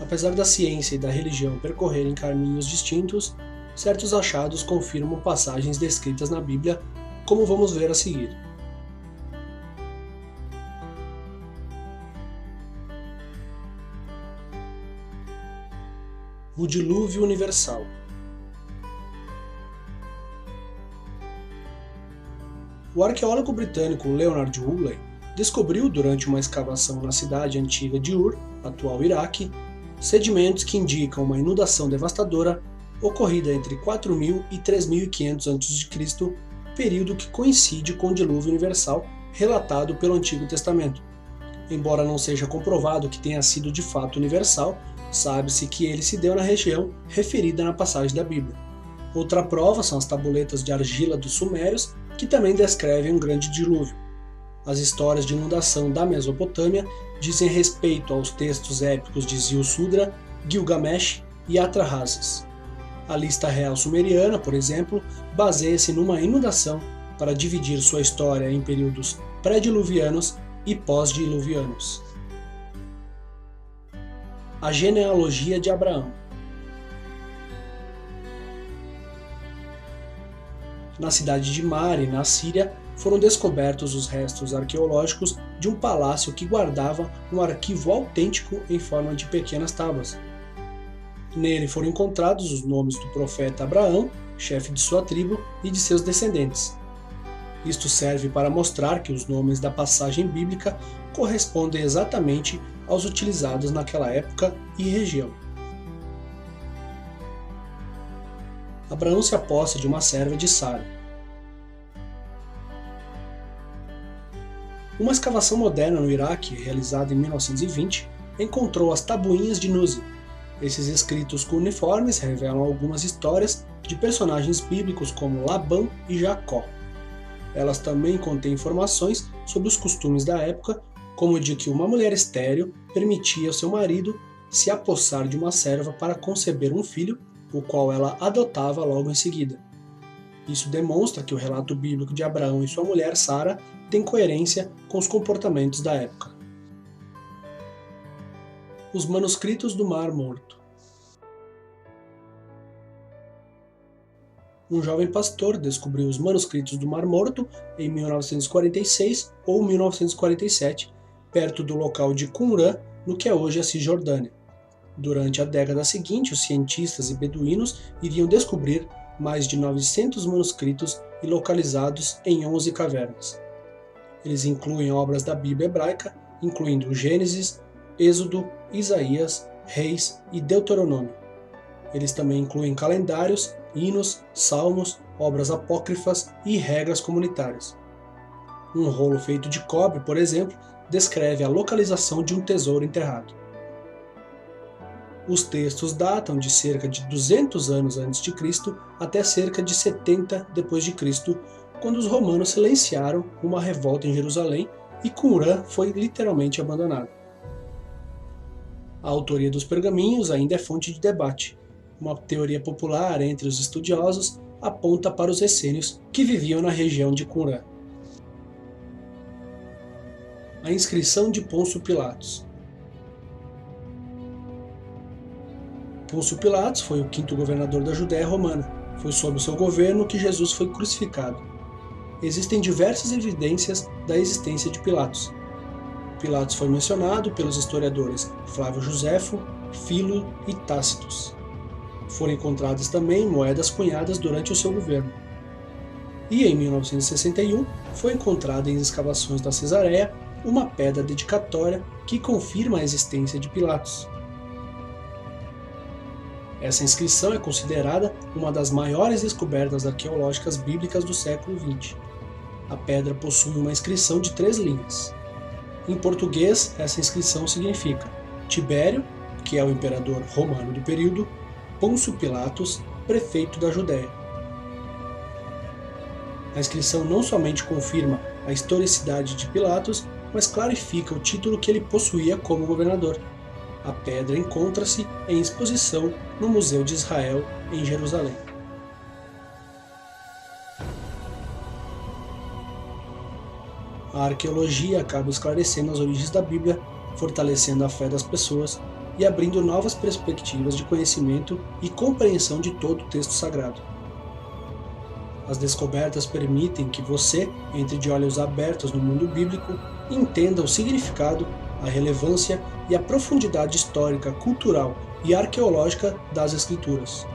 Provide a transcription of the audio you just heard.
Apesar da ciência e da religião percorrerem caminhos distintos, certos achados confirmam passagens descritas na Bíblia, como vamos ver a seguir. O dilúvio universal. O arqueólogo britânico Leonard Woolley descobriu durante uma escavação na cidade antiga de Ur, atual Iraque, sedimentos que indicam uma inundação devastadora ocorrida entre 4000 e 3500 a.C., período que coincide com o dilúvio universal relatado pelo Antigo Testamento. Embora não seja comprovado que tenha sido de fato universal, sabe-se que ele se deu na região referida na passagem da Bíblia. Outra prova são as tabuletas de argila dos Sumérios, que também descrevem um grande dilúvio. As histórias de inundação da Mesopotâmia dizem respeito aos textos épicos de Ziusudra, Gilgamesh e Atrahasis. A lista real sumeriana, por exemplo, baseia-se numa inundação para dividir sua história em períodos pré-diluvianos e pós-diluvianos. A genealogia de Abraão. Na cidade de Mari, na Síria, foram descobertos os restos arqueológicos de um palácio que guardava um arquivo autêntico em forma de pequenas tábuas. Nele foram encontrados os nomes do profeta Abraão, chefe de sua tribo, e de seus descendentes. Isto serve para mostrar que os nomes da passagem bíblica correspondem exatamente aos utilizados naquela época e região. Abraão se apossa de uma serva de Sara. Uma escavação moderna no Iraque, realizada em 1920, encontrou as tabuinhas de Nuzi. Esses escritos cuneiformes revelam algumas histórias de personagens bíblicos como Labão e Jacó. Elas também contêm informações sobre os costumes da época, como o de que uma mulher estéril permitia ao seu marido se apossar de uma serva para conceber um filho, o qual ela adotava logo em seguida. Isso demonstra que o relato bíblico de Abraão e sua mulher Sara tem coerência com os comportamentos da época. Os manuscritos do Mar Morto. Um jovem pastor descobriu os manuscritos do Mar Morto em 1946 ou 1947, perto do local de Qumran, no que é hoje a Cisjordânia. Durante a década seguinte, os cientistas e beduínos iriam descobrir mais de 900 manuscritos e localizados em 11 cavernas. Eles incluem obras da Bíblia hebraica, incluindo Gênesis, Êxodo, Isaías, Reis e Deuteronômio. Eles também incluem calendários, hinos, salmos, obras apócrifas e regras comunitárias. Um rolo feito de cobre, por exemplo, descreve a localização de um tesouro enterrado. Os textos datam de cerca de 200 anos antes de Cristo até cerca de 70 depois de Cristo, quando os romanos silenciaram uma revolta em Jerusalém e Qumran foi literalmente abandonado. A autoria dos pergaminhos ainda é fonte de debate. Uma teoria popular entre os estudiosos aponta para os essênios que viviam na região de Qumran. A inscrição de Pôncio Pilatos. Pôncio Pilatos foi o quinto governador da Judéia romana. Foi sob o seu governo que Jesus foi crucificado. Existem diversas evidências da existência de Pilatos. Pilatos foi mencionado pelos historiadores Flávio Joséfo, Filo e Tácitos. Foram encontradas também moedas cunhadas durante o seu governo. E em 1961 foi encontrada em escavações da Cesareia uma pedra dedicatória que confirma a existência de Pilatos. Essa inscrição é considerada uma das maiores descobertas arqueológicas bíblicas do século XX. A pedra possui uma inscrição de 3 linhas. Em português, essa inscrição significa Tibério, que é o imperador romano do período, Pôncio Pilatos, prefeito da Judéia. A inscrição não somente confirma a historicidade de Pilatos, mas clarifica o título que ele possuía como governador. A pedra encontra-se em exposição no Museu de Israel, em Jerusalém. A arqueologia acaba esclarecendo as origens da Bíblia, fortalecendo a fé das pessoas e abrindo novas perspectivas de conhecimento e compreensão de todo o texto sagrado. As descobertas permitem que você entre de olhos abertos no mundo bíblico e entenda o significado, a relevância e a profundidade histórica, cultural e arqueológica das Escrituras.